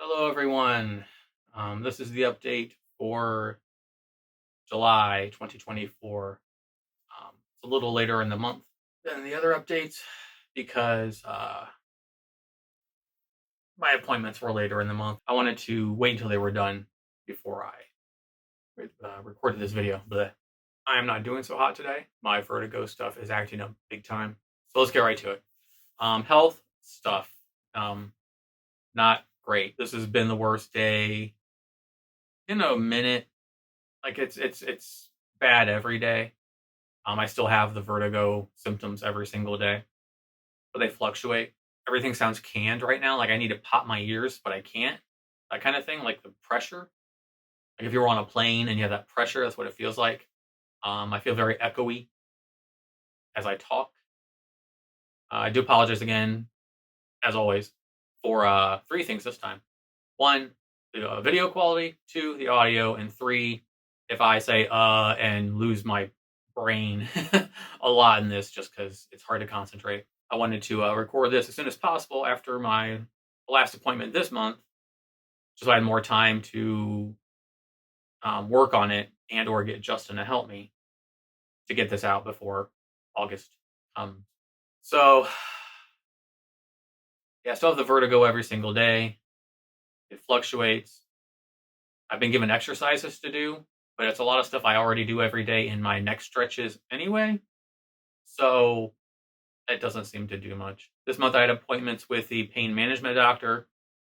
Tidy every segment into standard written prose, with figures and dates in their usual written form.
Hello, everyone. This is the update for July 2024. It's a little later in the month than the other updates because my appointments were later in the month. I wanted to wait until they were done before I recorded this video, but I am not doing so hot today. My vertigo stuff is acting up big time. So let's get right to it. Health stuff. Not great. This has been the worst day in a minute. Like it's bad every day. I still have the vertigo symptoms every single day, but they fluctuate. Everything sounds canned right now. Like I need to pop my ears, but I can't. That kind of thing. Like the pressure. Like if you're on a plane and you have that pressure, that's what it feels like. I feel very echoey as I talk. I do apologize again, as always, for three things this time. One, the video quality. Two, the audio. And three, if I say and lose my brain a lot in this just because it's hard to concentrate. I wanted to record this as soon as possible after my last appointment this month, just so I had more time to work on it and or get Justin to help me to get this out before August. So yeah, I still have the vertigo every single day. It fluctuates. I've been given exercises to do, but it's a lot of stuff I already do every day in my neck stretches anyway. So it doesn't seem to do much. This month I had appointments with the pain management doctor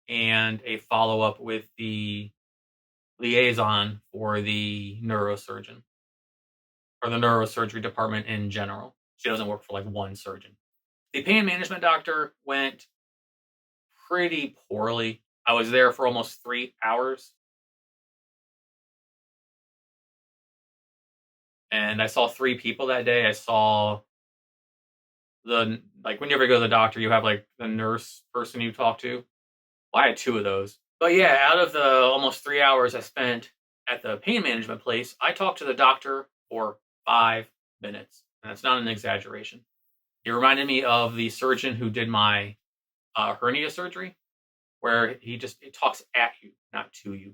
and a follow-up with the liaison for the neurosurgeon or the neurosurgery department in general. She doesn't work for like one surgeon. The pain management doctor went pretty poorly. I was there for almost 3 hours. And I saw three people that day. I saw when you ever go to the doctor, you have like the nurse person you talk to. Well, I had two of those. But yeah, out of the almost 3 hours I spent at the pain management place, I talked to the doctor for 5 minutes. And that's not an exaggeration. He reminded me of the surgeon who did my hernia surgery, where he talks at you, not to you.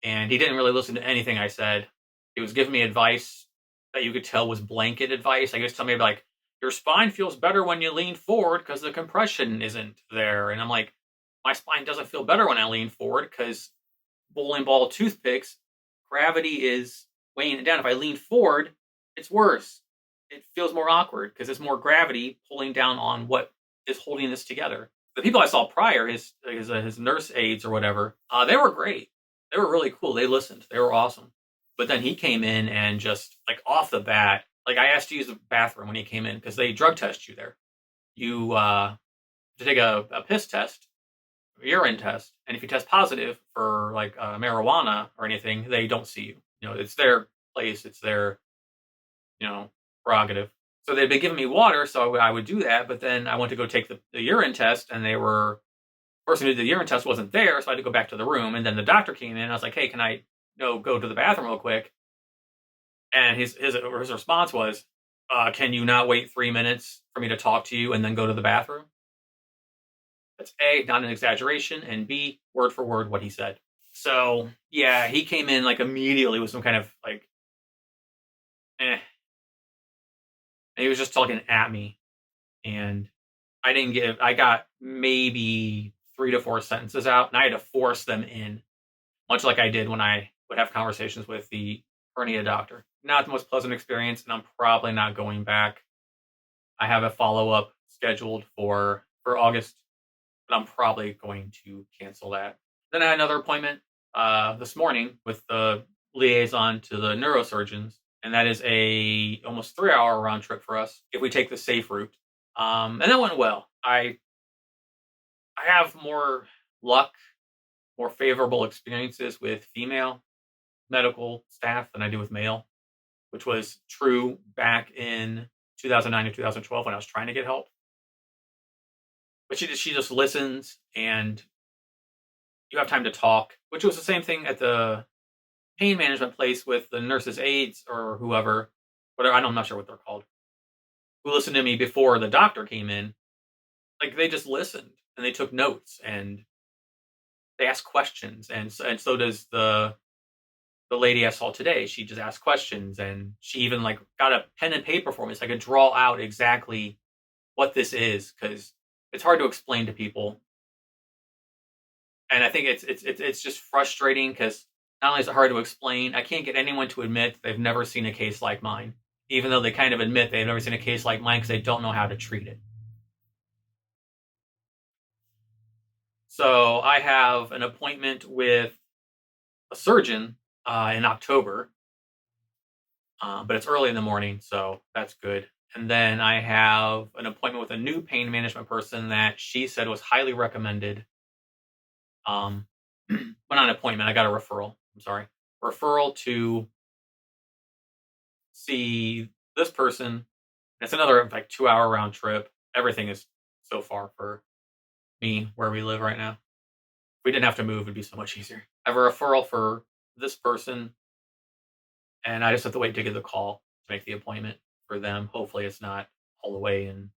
And he didn't really listen to anything I said. He was giving me advice that you could tell was blanket advice. I guess tell me like, your spine feels better when you lean forward because the compression isn't there. And I'm like, my spine doesn't feel better when I lean forward because bowling ball toothpicks, gravity is weighing it down. If I lean forward, it's worse. It feels more awkward because it's more gravity pulling down on what is holding this together. The people I saw prior, his nurse aides or whatever, they were great. They were really cool. They listened. They were awesome. But then he came in and just like off the bat, like I asked to use the bathroom when he came in because they drug test you there. You to take a piss test, a urine test, and if you test positive for like marijuana or anything, they don't see you. You know, it's their place. It's their prerogative. So they'd been giving me water, so I would do that. But then I went to go take the urine test, and the person who did the urine test wasn't there, so I had to go back to the room. And then the doctor came in. And I was like, "Hey, can I go to the bathroom real quick?" And his response was, "Can you not wait 3 minutes for me to talk to you and then go to the bathroom?" That's A, not an exaggeration, and B, word for word what he said. So yeah, he came in like immediately with some kind of like, And he was just talking at me, and I got maybe 3 to 4 sentences out, and I had to force them in, much like I did when I would have conversations with the hernia doctor. Not the most pleasant experience, and I'm probably not going back. I have a follow-up scheduled for August, but I'm probably going to cancel that. Then I had another appointment this morning with the liaison to the neurosurgeons, and that is a almost 3-hour round trip for us if we take the safe route. And that went well. I have more luck, more favorable experiences with female medical staff than I do with male, which was true back in 2009 and 2012 when I was trying to get help. But she just listens, and you have time to talk, which was the same thing at the pain management place with the nurses' aides or whoever, whatever, I'm not sure what they're called, who listened to me before the doctor came in. Like they just listened and they took notes and they ask questions, and so does the lady I saw today. She just asked questions, and she even like got a pen and paper for me so I could draw out exactly what this is, because it's hard to explain to people. And I think it's just frustrating because not only is it hard to explain, I can't get anyone to admit they've never seen a case like mine, even though they kind of admit they've never seen a case like mine because they don't know how to treat it. So I have an appointment with a surgeon in October, but it's early in the morning, so that's good. And then I have an appointment with a new pain management person that she said was highly recommended. But not an appointment. I got a referral. I'm sorry, referral to see this person. It's another like 2 hour round trip. Everything is so far for me where we live right now. If we didn't have to move, it'd be so much easier. I have a referral for this person, and I just have to wait to get the call to make the appointment for them. Hopefully, it's not all the way in.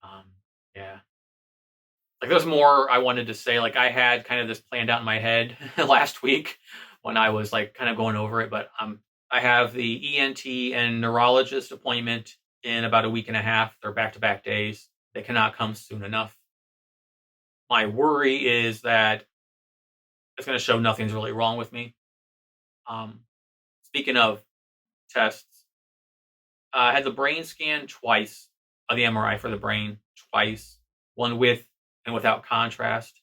Um, yeah, like there's more I wanted to say. Like I had kind of this planned out in my head last week when I was like kind of going over it, but I have the ENT and neurologist appointment in about a week and a half. They're back to back days. They cannot come soon enough. My worry is that it's going to show nothing's really wrong with me. Um, Speaking of tests, I had the brain scan twice, the MRI for the brain twice, one with and without contrast.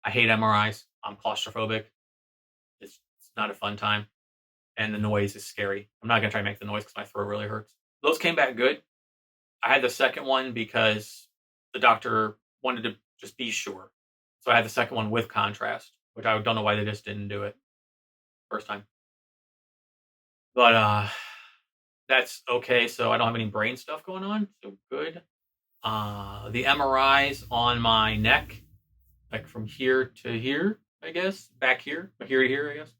I hate MRIs. I'm claustrophobic. It's not a fun time, and the noise is scary. I'm not gonna try to make the noise because my throat really hurts. Those came back good. I had the second one because the doctor wanted to just be sure, so I had the second one with contrast, which I don't know why they just didn't do it first time. But that's okay. So I don't have any brain stuff going on. So good. The MRIs on my neck, like from here to here, I guess, back here, but here to here, I guess.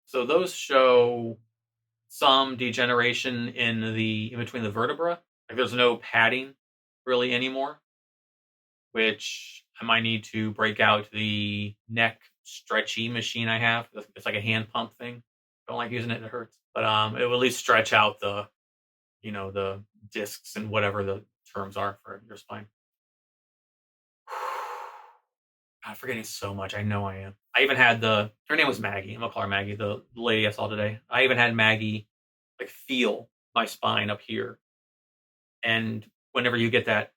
So those show some degeneration in between the vertebra. Like there's no padding really anymore, which I might need to break out the neck stretchy machine I have. It's like a hand pump thing. Don't like using it; it hurts. But it will at least stretch out the discs and whatever the terms are for your spine. I'm forgetting so much. I know I am. I even had her name was Maggie. I'm gonna call her Maggie, the lady I saw today. I even had Maggie like feel my spine up here. And whenever you get that,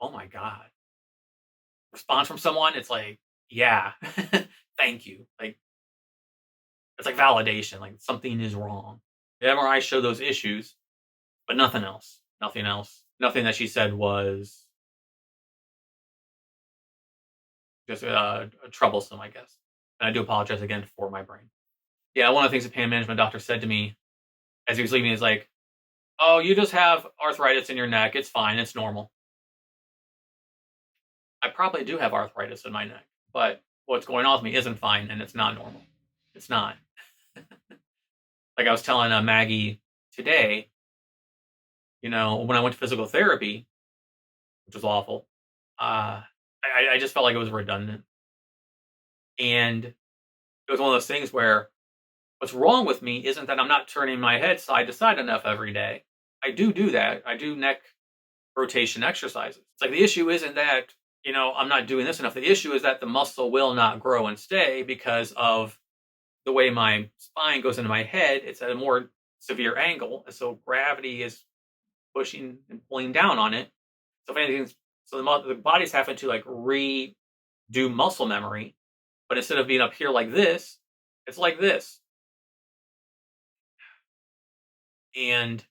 oh my God, response from someone, it's like, yeah, thank you. Like it's like validation, like something is wrong. The MRI showed those issues, but nothing else. Nothing else. Nothing that she said was just troublesome, I guess. And I do apologize again for my brain. Yeah, one of the things the pain management doctor said to me as he was leaving is like, "Oh, you just have arthritis in your neck. It's fine. It's normal." I probably do have arthritis in my neck, but what's going on with me isn't fine, and it's not normal. It's not. Like I was telling Maggie today, when I went to physical therapy, which was awful, I just felt like it was redundant. And it was one of those things where what's wrong with me isn't that I'm not turning my head side to side enough every day. I do that. I do neck rotation exercises. It's like the issue isn't that, I'm not doing this enough. The issue is that the muscle will not grow and stay because of the way my spine goes into my head. It's at a more severe angle. And so gravity is pushing and pulling down on it. So if anything, so the body's having to like redo muscle memory, but instead of being up here like this, it's like this. And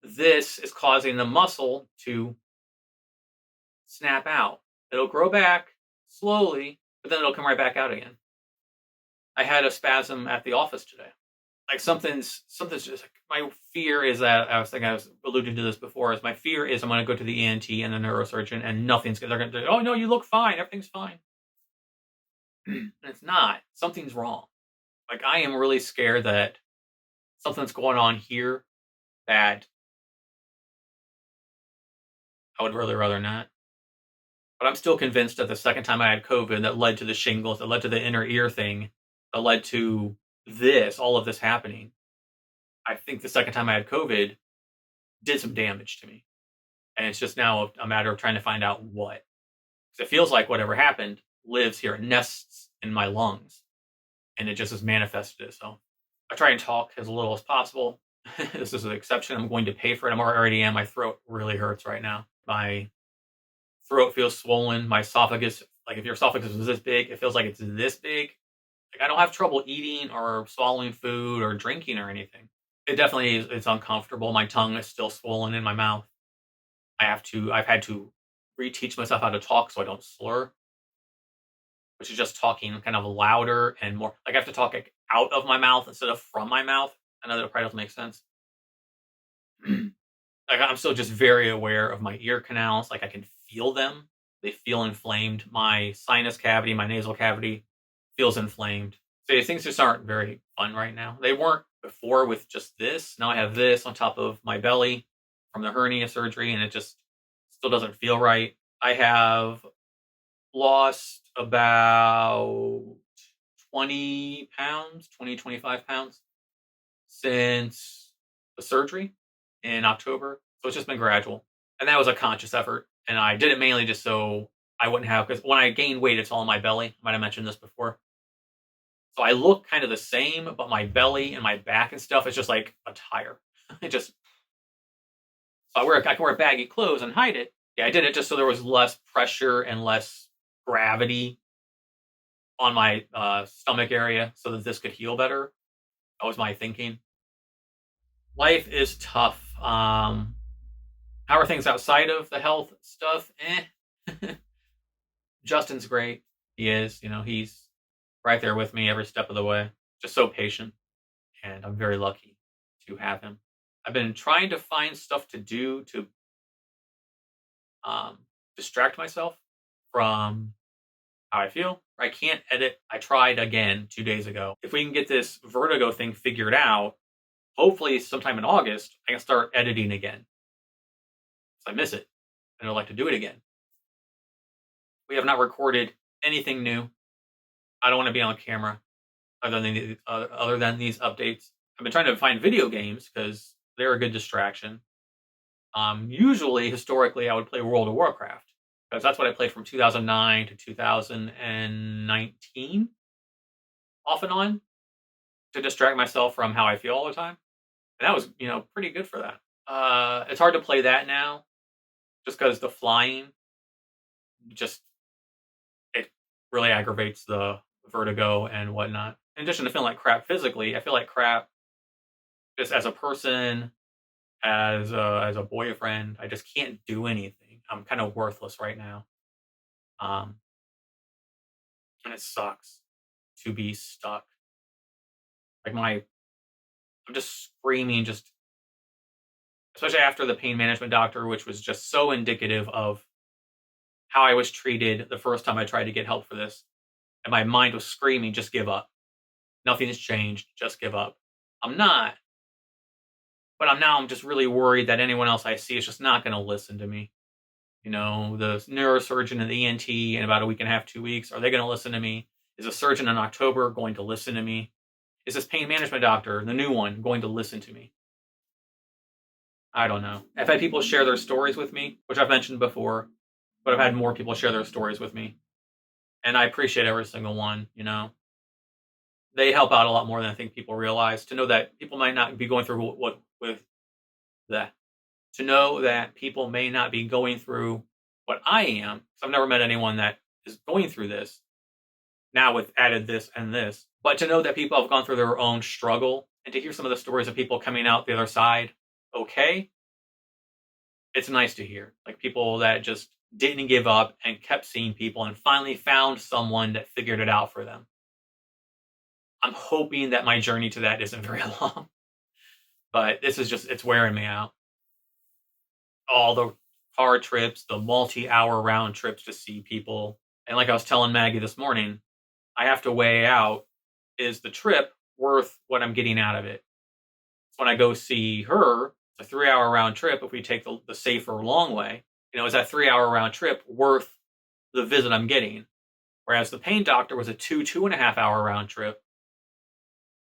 this is causing the muscle to snap out. It'll grow back slowly, but then it'll come right back out again. I had a spasm at the office today. Like something's just like my fear is that I was alluding to this before. Is my fear is I'm going to go to the ENT and the neurosurgeon and nothing's. They're going to. Oh no, you look fine. Everything's fine. And it's not. Something's wrong. Like I am really scared that something's going on here that I would really rather not. But I'm still convinced that the second time I had COVID that led to the shingles, that led to the inner ear thing, that led to all of this happening. I think the second time I had COVID did some damage to me. And it's just now a matter of trying to find out what. Because it feels like whatever happened lives here, it nests in my lungs, and it just has manifested it. So I try and talk as little as possible. This is an exception. I'm going to pay for it. I'm already am. My throat really hurts right now. My throat feels swollen. My esophagus, like if your esophagus was this big, it feels like it's this big. Like I don't have trouble eating or swallowing food or drinking or anything. It definitely is. It's uncomfortable. My tongue is still swollen in my mouth. I've had to reteach myself how to talk so I don't slur, which is just talking kind of louder and more. Like I have to talk like out of my mouth instead of from my mouth. I know that probably doesn't make sense. Like I'm still just very aware of my ear canals. Like I can feel them. They feel inflamed. My sinus cavity, my nasal cavity feels inflamed. So things just aren't very fun right now. They weren't before with just this. Now I have this on top of my belly from the hernia surgery, and it just still doesn't feel right. I have lost about 20 pounds, 25 pounds since the surgery in October. So it's just been gradual. And that was a conscious effort. And I did it mainly just so I wouldn't have, because when I gain weight, it's all in my belly. I might have mentioned this before. So I look kind of the same, but my belly and my back and stuff is just like a tire. It just, so I can wear baggy clothes and hide it. Yeah, I did it just so there was less pressure and less gravity on my stomach area so that this could heal better. That was my thinking. Life is tough. How are things outside of the health stuff? Justin's great. He is. He's right there with me every step of the way. Just so patient. And I'm very lucky to have him. I've been trying to find stuff to do to distract myself from how I feel. I can't edit. I tried again 2 days ago. If we can get this vertigo thing figured out, hopefully sometime in August, I can start editing again. I miss it, and I'd like to do it again. We have not recorded anything new. I don't want to be on camera other than these updates. I've been trying to find video games because they're a good distraction. Usually, historically, I would play World of Warcraft because that's what I played from 2009 to 2019, off and on, to distract myself from how I feel all the time. And that was, pretty good for that. It's hard to play that now just because the flying it really aggravates the vertigo and whatnot. In addition to feeling like crap physically, I feel like crap just as a person, as a boyfriend. I just can't do anything. I'm kind of worthless right now. And it sucks to be stuck. Like I'm just screaming, especially after the pain management doctor, which was just so indicative of how I was treated the first time I tried to get help for this. And my mind was screaming, just give up. Nothing has changed. Just give up. I'm not. But I'm just really worried that anyone else I see is just not going to listen to me. The neurosurgeon and the ENT in about a week and a half, 2 weeks, are they going to listen to me? Is a surgeon in October going to listen to me? Is this pain management doctor, the new one, going to listen to me? I don't know. I've had people share their stories with me, which I've mentioned before, but I've had more people share their stories with me. And I appreciate every single one, They help out a lot more than I think people realize. To know that people might not be going through to know that people may not be going through what I am, because I've never met anyone that is going through this, now with added this and this, but to know that people have gone through their own struggle, and to hear some of the stories of people coming out the other side okay, it's nice to hear. Like people that just didn't give up and kept seeing people and finally found someone that figured it out for them. I'm hoping that my journey to that isn't very long, but this is it's wearing me out. All the car trips, the multi-hour round trips to see people. And like I was telling Maggie this morning, I have to weigh out, is the trip worth what I'm getting out of it? So when I go see her, it's a 3-hour round trip. If we take the safer long way, is that 3-hour round trip worth the visit I'm getting. Whereas the pain doctor was a 2.5 hour round trip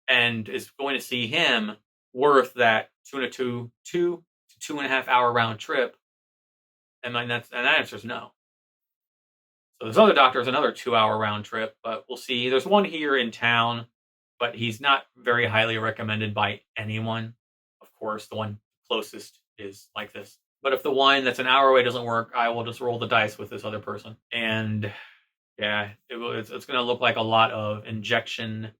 and is going to see him worth that 2 to 2.5 hour round trip. And that answer is no. So this other doctor is another 2 hour round trip, but we'll see. There's one here in town, but he's not very highly recommended by anyone. Of course, the one closest is like this. But if the one that's an hour away doesn't work, I will just roll the dice with this other person. And yeah, it's going to look like a lot of injection,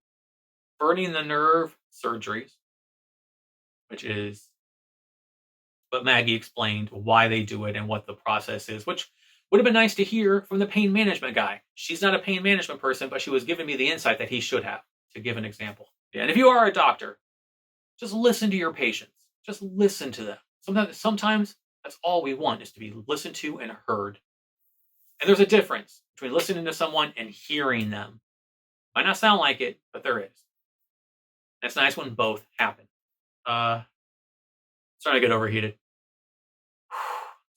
burning the nerve surgeries, which is, but Maggie explained why they do it and what the process is, which would have been nice to hear from the pain management guy. She's not a pain management person, but she was giving me the insight that he should have, to give an example. Yeah, and if you are a doctor, just listen to your patients. Just listen to them. Sometimes that's all we want, is to be listened to and heard. And there's a difference between listening to someone and hearing them. Might not sound like it, but there is. It's nice when both happen. Starting to get overheated.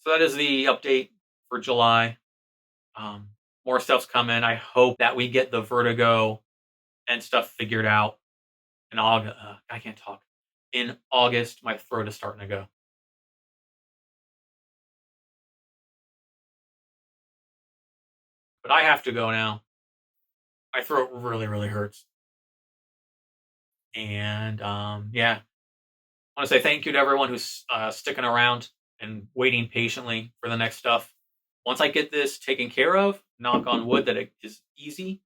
So that is the update for July. More stuff's coming. I hope that we get the vertigo and stuff figured out in August. I can't talk. In August, my throat is starting to go. But I have to go now. My throat really, really hurts. And yeah, I want to say thank you to everyone who's sticking around and waiting patiently for the next stuff. Once I get this taken care of, knock on wood that it is easy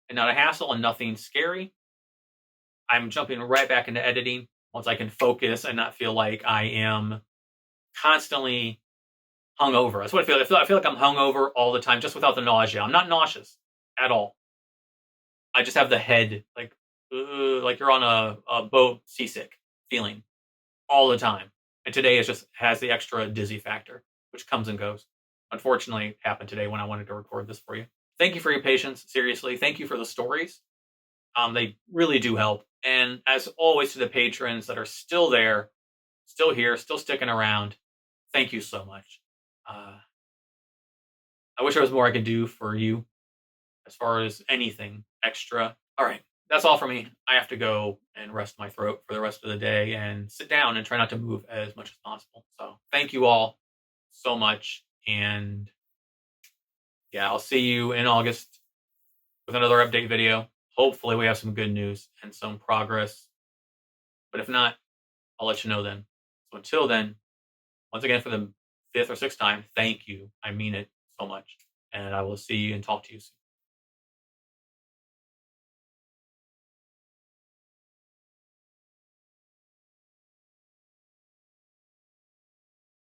and not a hassle and nothing scary, I'm jumping right back into editing once I can focus and not feel like I am constantly hungover. That's what I feel. I feel like I'm hungover all the time, just without the nausea. I'm not nauseous at all. I just have the head like you're on a boat, seasick feeling all the time. And today is just has the extra dizzy factor, which comes and goes. Unfortunately, it happened today when I wanted to record this for you. Thank you for your patience. Seriously, thank you for the stories. They really do help. And as always, to the patrons that are still there, still here, still sticking around, thank you so much. I wish there was more I could do for you as far as anything extra. All right, that's all for me. I have to go and rest my throat for the rest of the day and sit down and try not to move as much as possible. So thank you all so much. And yeah, I'll see you in August with another update video. Hopefully we have some good news and some progress. But if not, I'll let you know then. So until then, once again, for the 5th or 6th time, thank you. I mean it so much. And I will see you and talk to you soon.